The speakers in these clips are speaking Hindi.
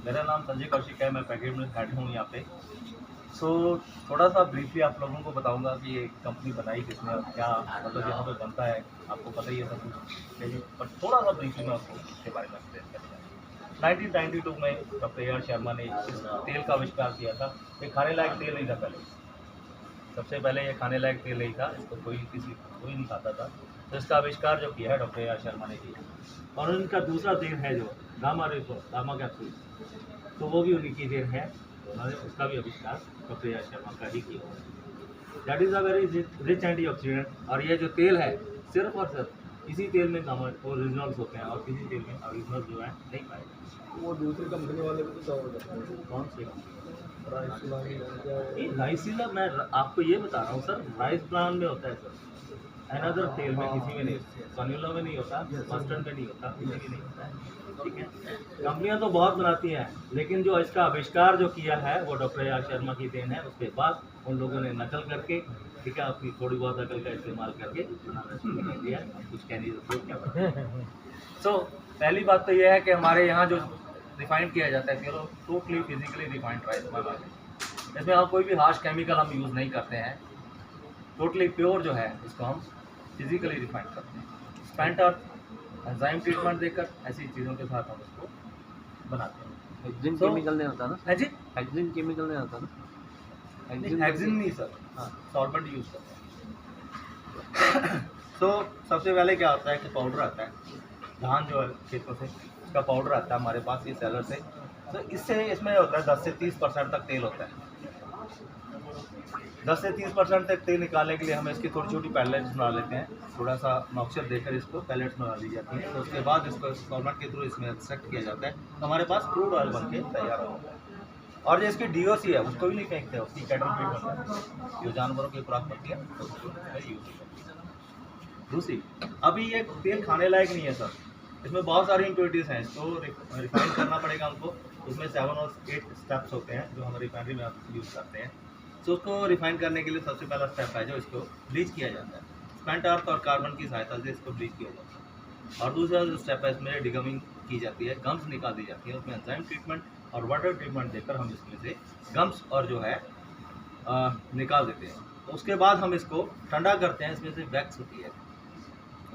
मेरा नाम संजय कौशिक है, मैं पैकेट में हेड हूँ यहाँ पे। सो थोड़ा सा ब्रीफली आप लोगों को बताऊंगा कि ये कंपनी बनाई किसने और क्या मतलब यहाँ पे बनता है, आपको पता ही है सब कुछ, ठीक है। बट थोड़ा सा ब्रीफली मैं आपको इसके बारे में एक्सप्लेन करूँगा। 1992 में डॉक्टर ए आर शर्मा ने इस तेल का आविष्कार किया था। ये खाने लायक तेल नहीं था पहले, सबसे पहले ये खाने लायक तेल नहीं था, इसको कोई नहीं खाता था। तो इसका आविष्कार जो किया है डॉक्टर ए आर शर्मा ने किया। और उनका दूसरा तेल है जो गामा रेसो, गामा कैप्सूल, तो वो भी उन्हीं की देन है। तो उन्होंने उसका भी आविष्कार डॉक्टर ए आर शर्मा का ही किया है। That is a very rich anti oxidant. और ये जो तेल है सिर्फ और सिर्फ इसी तेल में गामा ओरिजिनल्स होते हैं और किसी तेल में ओरिजिनल जो है नहीं पाए। वो दूसरी कंपनी वाले भी तो दावा करते हैं। कौन सी कंपनी? राइस राइसिला मैं आपको ये बता रहा हूँ सर, राइस ब्रांड में होता है सर, अनदर तेल में किसी में नहीं, सन्यूला में नहीं होता, मस्टर्ड में नहीं होता, किसी में नहीं होता है, ठीक है। कंपनियां तो बहुत बनाती हैं, लेकिन जो इसका आविष्कार जो किया है वो डॉक्टर ए आर शर्मा की देन है। उसके बाद उन लोगों ने नकल करके, ठीक है, अपनी थोड़ी बहुत अकल का इस्तेमाल करके बनाना शुरू कर दिया है। अब कुछ कह नहीं सकते क्या बताएं। सो पहली बात तो यह है कि हमारे यहाँ जो रिफाइंड किया जाता है तेल, टोटली फिजिकली रिफाइंड राइस वाला है। इसमें हम कोई भी हार्श केमिकल हम यूज़ नहीं करते हैं, टोटली प्योर जो है इसको हम फिजिकली रिफाइंड करते हैं। स्पेंट और एंजाइम ट्रीटमेंट देकर ऐसी चीज़ों के साथ हम इसको बनाते हैं। हेक्सिन So- केमिकल नहीं होता ना? है जी, हेक्सिन केमिकल नहीं होता ना? हेक्सिन नहीं सर, हाँ सॉल्वेंट यूज़ करते हैं। तो सबसे पहले क्या होता है कि पाउडर आता है, धान जो है खेतों से उसका पाउडर आता है हमारे पास ये सेलर से। तो इससे इसमें होता है 10 से 30% तक तेल होता है। 10 से 30% तक तेल निकालने के लिए हम इसकी छोटी छोटी पैलेट्स बना लेते हैं, थोड़ा सा मॉइस्चर देकर इसको पैलेट्स बना दी जाती हैं। तो उसके बाद इसको सॉल्वेंट के थ्रू इसमें एक्सट्रैक्ट किया जाता है, तो हमारे पास क्रूड ऑयल बन के तैयार होता है। और जो इसकी डीओसी है उसको भी नहीं फेंकते, उसकी कैटल फीड बनता है, जो जानवरों की खुराक पड़ती है तो उसको यूज करते हैं। दूसरी, अभी ये तेल खाने लायक नहीं है सर, इसमें बहुत सारी इम्प्योरिटीज़ हैं, इसको रिफाइन करना पड़ेगा हमको। उसमें 7 और 8 स्टेप्स होते हैं जो हम रिफाइनरी में यूज़ करते हैं। तो उसको रिफाइन करने के लिए सबसे पहला स्टेप है जो इसको ब्लीच किया जाता है। स्पेंट अर्थ और कार्बन की सहायता से इसको ब्लीच किया जाता है। और दूसरा जो स्टेप है इसमें डिगमिंग की जाती है, गम्स निकाल दी जाती है। उसमें एंजाइम ट्रीटमेंट और वाटर ट्रीटमेंट देकर हम इसमें से गम्स और जो है निकाल देते हैं। तो उसके बाद हम इसको ठंडा करते हैं, इसमें से वैक्स होती है,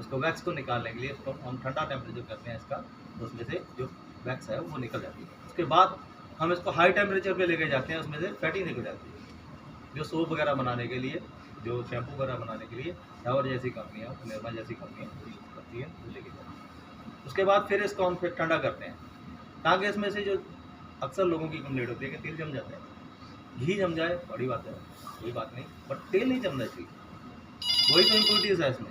उसको वैक्स को निकालने के लिए इसको हम ठंडा टेम्परेचर करते हैं इसका, तो उसमें से जो वैक्स है वो निकल जाती है। उसके बाद हम इसको हाई टेम्परेचर पे लेके जाते हैं, उसमें से फैटी निकल जाती है, जो सोप वगैरह बनाने के लिए, जो शैम्पू वगैरह बनाने के लिए डाबर जैसी कंपनियाँ, निर्मा जैसी कंपनियाँ यूज़ करती हैं, वो लेके जाती हैं। उसके बाद फिर इसको हम फिर ठंडा करते हैं, ताकि इसमें से जो अक्सर लोगों की कंप्लेंट होती है कि तेल जम जाता है। घी जम जाए बड़ी बात है, कोई बात नहीं, बट तेल नहीं जमना चाहिए, वही तो इम्प्योरिटीज़ है इसमें।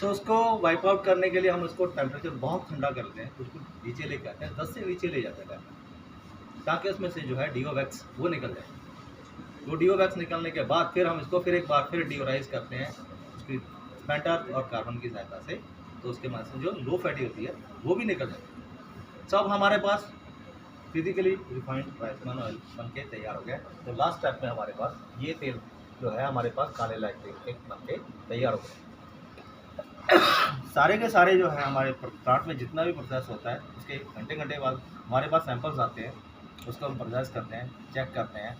तो उसको वाइप आउट करने के लिए हम उसको टेम्परेचर बहुत ठंडा करते हैं, उसको नीचे लेके आते हैं, 10 से नीचे ले जाते हैं, ताकि उसमें से जो है डीओ वैक्स वो निकल जाए। वो डीओ वैक्स निकलने के बाद फिर हम इसको फिर एक बार फिर डीओराइज करते हैं उसकी स्पेंट अर्थ और कार्बन की सहायता से, तो उसके बाद से जो लो फैटी होती है वो भी निकल जाती है। सब हमारे पास physically refined rice bran oil बन के तैयार हो गया। तो लास्ट स्टेप में हमारे पास ये तेल जो है हमारे पास खाने लायक तेल बन के तैयार हो गया। सारे के सारे जो है हमारे प्लांट में जितना भी प्रोसेस होता है उसके घंटे घंटे बाद हमारे पास सैंपल्स आते हैं, उसको हम प्रोसेस करते हैं, चेक करते हैं,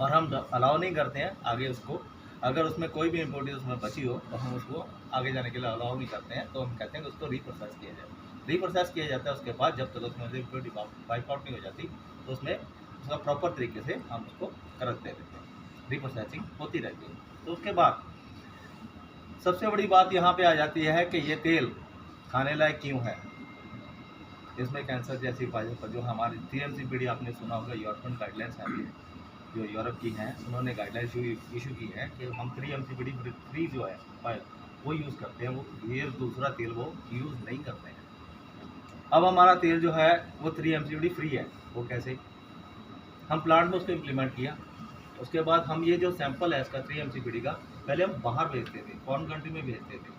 और हम अलाउ नहीं करते हैं आगे उसको। अगर उसमें कोई भी इम्पोर्टेंस उसमें बची हो तो हम उसको आगे जाने के लिए अलाउ नहीं करते हैं, तो हम कहते हैं कि उसको रीप्रोसेस किया जाए। रीप्रोसेस किया जाता है, उसके बाद जब तक उसमें से इम्प्योरिटी वाइप आउट नहीं हो जाती तो उसमें उसका प्रॉपर तरीके से हम उसको करते रहते हैं, रीप्रोसेसिंग होती रहती है। तो उसके बाद सबसे बड़ी बात यहाँ पे आ जाती है कि ये तेल खाने लायक क्यों है। इसमें कैंसर जैसी बातों पर जो हमारी TMCPD आपने सुना होगा, यूरोपियन गाइडलाइंस है जो यूरोप की हैं, उन्होंने गाइडलाइंस इशू की है कि हम 3 MCPD फ्री जो है ऑयल वो यूज़ करते हैं, वो ये दूसरा तेल वो यूज़ नहीं करते हैं। अब हमारा तेल जो है वो 3 MCPD फ्री है, वो कैसे? हम प्लांट में उसको इम्प्लीमेंट किया, उसके बाद हम ये जो सैंपल है इसका 3 MCPD का पहले हम बाहर भेजते थे, फॉरेन कंट्री में भेजते थे,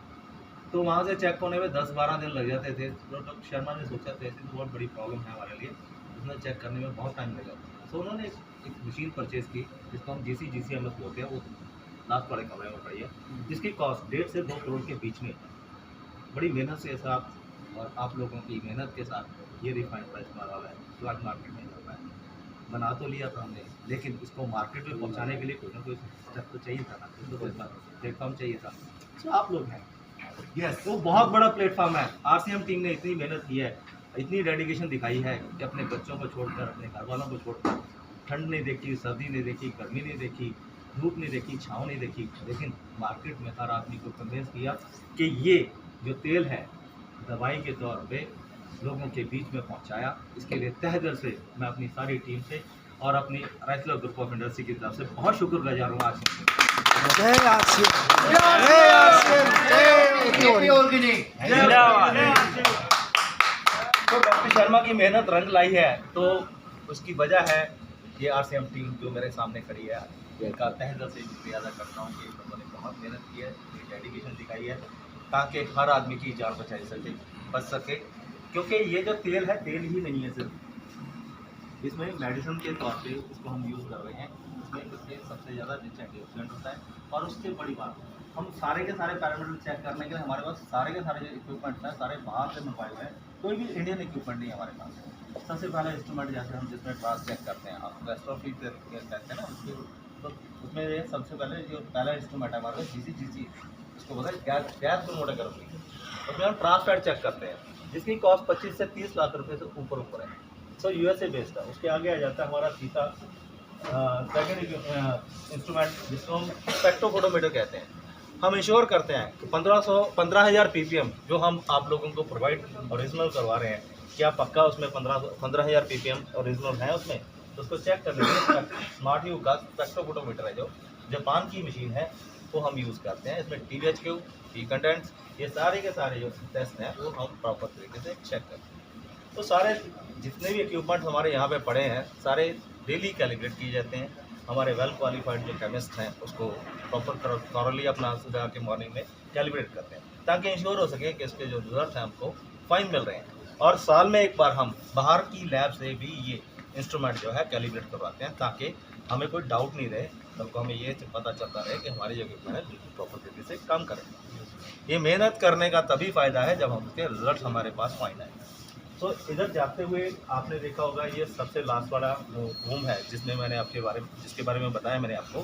तो वहाँ से चेक होने में 10-12 दिन लग जाते थे। तो डॉक्टर शर्मा ने सोचा था ऐसी तो बहुत बड़ी प्रॉब्लम है हमारे लिए, उसने चेक करने में बहुत टाइम लगा। तो उन्होंने एक मशीन परचेज़ की जिसको हम GCMS बोलते हैं, वो लास्ट वाले कमरे में पड़ी है, जिसकी कॉस्ट 1.5 से 2 करोड़ के बीच में। बड़ी मेहनत के साथ और आप लोगों की मेहनत के साथ ये रिफाइंड प्राइस हमारा है, ब्लैक मार्केट में चल रहा है। बना तो लिया था हमने, लेकिन इसको मार्केट में पहुंचाने के लिए कोई ना कोई स्टेप तो चाहिए था ना, इसको कोई प्लेटफॉर्म चाहिए था। तो आप लोग हैं, यस, वो बहुत बड़ा प्लेटफॉर्म है। आरसीएम टीम ने इतनी मेहनत की है, इतनी डेडिकेशन दिखाई है कि अपने बच्चों को छोड़कर, अपने घर वालों को छोड़कर, ठंड नहीं देखी, सर्दी नहीं देखी, गर्मी नहीं देखी, धूप नहीं देखी, छाँव नहीं देखी, लेकिन मार्केट में हर आदमी को कन्विंस किया कि ये जो तेल है दवाई के तौर पे लोगों के बीच में पहुंचाया। इसके लिए तहे दिल से मैं अपनी सारी टीम से और अपनी राइसलर ग्रुप ऑफ इंडस्ट्री की तरफ से बहुत शुक्रगुजार हूँ। आज तो डॉक्टर शर्मा की मेहनत रंग लाई है, तो उसकी वजह है ये आरसीएम टीम जो मेरे सामने खड़ी है, इनका तहे दिल से शुक्रिया अदा करता हूँ कि उन्होंने बहुत मेहनत की है, डेडिकेशन दिखाई है ताकि हर आदमी की जान बच सके। क्योंकि ये जो तेल है, तेल ही नहीं है सिर्फ, इसमें मेडिसिन के तौर पे इसको हम यूज़ कर रहे हैं। इसमें सबसे ज़्यादा रिच एंटीऑक्सीडेंट होता है, और उससे बड़ी बात, हम सारे के सारे पैरामीटर चेक करने के लिए हमारे पास सारे के सारे इक्विपमेंट्स हैं, सारे बाहर से मंगवाए हुए हैं, कोई भी इंडियन इक्विपमेंट नहीं है हमारे पास। सबसे पहला इंस्ट्रूमेंट जैसे हम जिसमें ट्रांस चेक करते हैं, आप रेस्टोफीट कहते हैं ना, तो उसमें ये सबसे पहले जो पहला इंस्ट्रूमेंट है हमारे पास GC, उसको बोलते हैं गैस क्रोमैटोग्राफी। उसमें हम ट्रांसफैट चेक करते हैं, जिसकी कॉस्ट 25 से 30 लाख रुपए से ऊपर है। सो USA बेस्ड है। उसके आगे आ जाता है हमारा सीधा सेकेंड इंस्ट्रूमेंट जिसको हम स्पेक्ट्रोफोटोमीटर कहते हैं। हम इंश्योर करते हैं कि 15,000 PPM जो हम आप लोगों को प्रोवाइड ओरिजिनल करवा रहे हैं, क्या पक्का उसमें 15,000 PPM ओरिजिनल है उसमें, तो उसको चेक करने के लिए स्मार्ट यू का स्पेक्ट्रोफोटोमीटर है, जो जापान की मशीन है, वो हम यूज़ करते हैं। इसमें TBHQ, टी कंटेंट्स, ये सारे के सारे जो टेस्ट हैं वो हम प्रॉपर तरीके से चेक करते हैं। तो सारे जितने भी इक्विपमेंट हमारे यहाँ पे पड़े हैं, सारे डेली कैलिब्रेट किए जाते हैं। हमारे वेल क्वालिफाइड जो केमिस्ट हैं उसको प्रॉपर थॉरली अपना सुबह के मॉर्निंग में कैलिब्रेट करते हैं, ताकि इंश्योर हो सके कि इसके जो रिजल्ट हैं हमको फाइन मिल रहे हैं। और साल में एक बार हम बाहर की लैब से भी ये इंस्ट्रूमेंट जो है कैलिब्रेट करवाते हैं, ताकि हमें कोई डाउट नहीं रहे, बल्कि हमें ये पता चलता रहे कि हमारी जो इक्विपमेंट है बिल्कुल प्रॉपर तरीके से काम करें। ये मेहनत करने का तभी फ़ायदा है जब हम उसके रिजल्ट हमारे पास फाइन आए। तो इधर जाते हुए आपने देखा होगा, ये सबसे लास्ट वाला रूम है जिसमें मैंने जिसके बारे में बताया मैंने आपको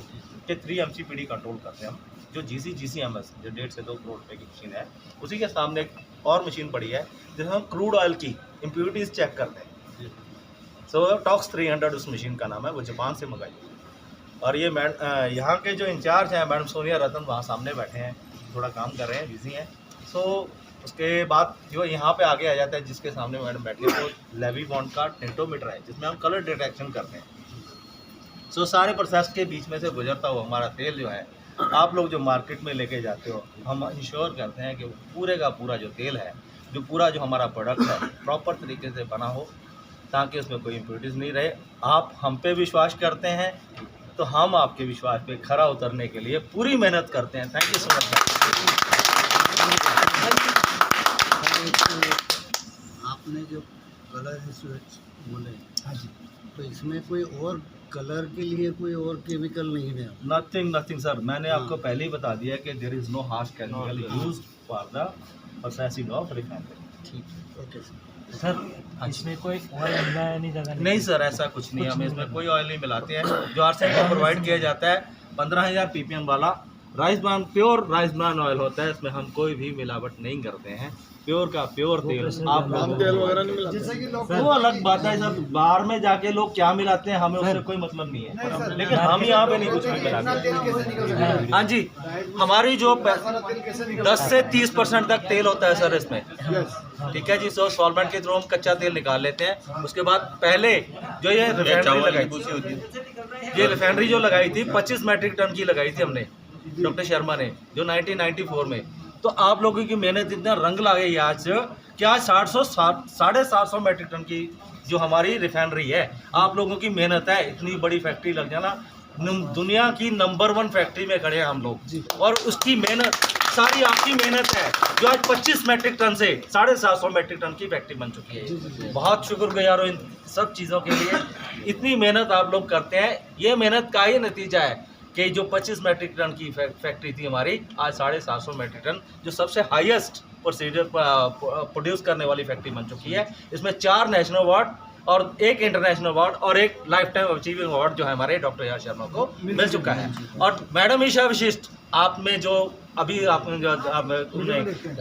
कि 3 MCPD कंट्रोल करते हैं हम। जो GCMS जो 1.5 से 2 करोड़ रुपये की मशीन है, उसी के सामने एक और मशीन पड़ी है जिसमें हम क्रूड ऑयल की इम्प्योरिटीज़ चेक करते हैं। सो टॉक्स 300 उस मशीन का नाम है, वो जापान से मंगाई। और ये यहाँ के जो इंचार्ज हैं मैडम सोनिया रतन, वहाँ सामने बैठे हैं, थोड़ा काम कर रहे हैं, बिजी हैं। सो उसके बाद जो यहाँ पे आगे आ जाता है, जिसके सामने मैडम बैठी है, वो लेवीबॉन्ड का टिंटोमीटर है, जिसमें हम कलर डिटेक्शन करते हैं। सो सारे प्रोसेस के बीच में से गुजरता हुआ हमारा तेल जो है, आप लोग जो मार्केट में लेके जाते हो, हम इंश्योर करते हैं कि पूरे का पूरा जो तेल है, जो हमारा प्रोडक्ट है, प्रॉपर तरीके से बना हो, ताकि उसमें कोई इम्प्योरिटीज़ नहीं रहे। आप हम पे विश्वास करते हैं, तो हम आपके विश्वास पे खरा उतरने के लिए पूरी मेहनत करते हैं। Thank you so much. आपने जो कलर बोले, हाँ जी, तो इसमें कोई और कलर के लिए कोई और केमिकल नहीं है? नथिंग सर, मैंने आपको पहले ही बता दिया कि there is no harsh chemical used for the processing of refinery. ठीक, ओके सर, इसमें कोई ऑयल मिलाया नहीं सर, ऐसा कुछ नहीं है, हमें इसमें कोई ऑयल नहीं मिलाते हैं। जो आरसीएम को प्रोवाइड किया जाता है 15,000 PPM वाला प्योर राइस ब्रान ऑयल होता है, इसमें हम कोई भी मिलावट नहीं करते हैं। प्योर का प्योर तेल आप लोग तेल वगैरह नहीं मिलाते, जैसे कि लोग वो अलग बात है सर, बाहर में जाके लोग क्या मिलाते हैं हमें उससे कोई मतलब नहीं है, लेकिन हम यहाँ पे नहीं कुछ भी मिलाते। हाँ जी, हमारी जो 10 से 30% तक तेल होता है सर इसमें, ठीक है जी। सो सॉल्वेंट के थ्रू हम कच्चा तेल निकाल लेते हैं। उसके बाद पहले जो ये रिफाइनरी लगाई थी, ये रिफाइनरी जो लगाई थी 25 मेट्रिक टन की लगाई थी हमने, डॉक्टर शर्मा ने, जो 1994 में। तो आप लोगों की मेहनत इतना रंग ला गई आज कि आज 750 मेट्रिक टन की जो हमारी रिफाइनरी है, आप लोगों की मेहनत है। इतनी बड़ी फैक्ट्री लग जाना, दुनिया की नंबर 1 फैक्ट्री में खड़े हैं हम लोग, और उसकी मेहनत सारी आपकी मेहनत है, जो आज 25 मेट्रिक टन से 750 मेट्रिक टन की फैक्ट्री बन चुकी है। बहुत शुक्रगुजार हो इन सब चीज़ों के लिए। इतनी मेहनत आप लोग करते हैं, ये मेहनत का ही नतीजा है कि जो 25 मेट्रिक टन की फैक्ट्री थी हमारी, आज 750 मेट्रिक टन, जो सबसे हाईएस्ट प्रोसीजर प्रोड्यूस करने वाली फैक्ट्री बन चुकी है। इसमें 4 नेशनल अवार्ड और 1 इंटरनेशनल अवार्ड और 1 लाइफ टाइम अचीविंग अवार्ड जो है हमारे डॉक्टर यार शर्मा को मिल चुका है। और मैडम ईशा वशिष्ठ, आप में जो अभी आपने जो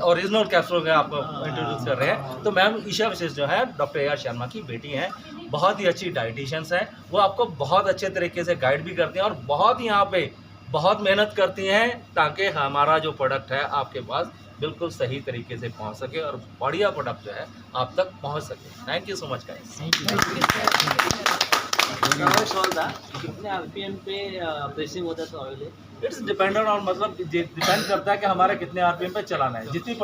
ओरिजिनल कैप्सूल का आप इंट्रोड्यूस कर रहे हैं, तो मैम ईशा वशिष्ठ जो है डॉक्टर यार शर्मा की बेटी हैं, बहुत ही अच्छी डाइटिशियंस हैं। वो आपको बहुत अच्छे तरीके से गाइड भी करती हैं और बहुत यहाँ पे बहुत मेहनत करती हैं ताकि हमारा जो प्रोडक्ट है आपके पास बिल्कुल सही तरीके से पहुंच सके और बढ़िया प्रोडक्ट जो है आप तक पहुंच सके। Thank you so much guys. सवाल था कितने आरपीएम पे प्रेसिंग होता है तो ऑयल? इट्स डिपेंडेंट ऑन, मतलब डिपेंड करता है कि हमारे कितने आरपीएम पे चलाना है। जितनी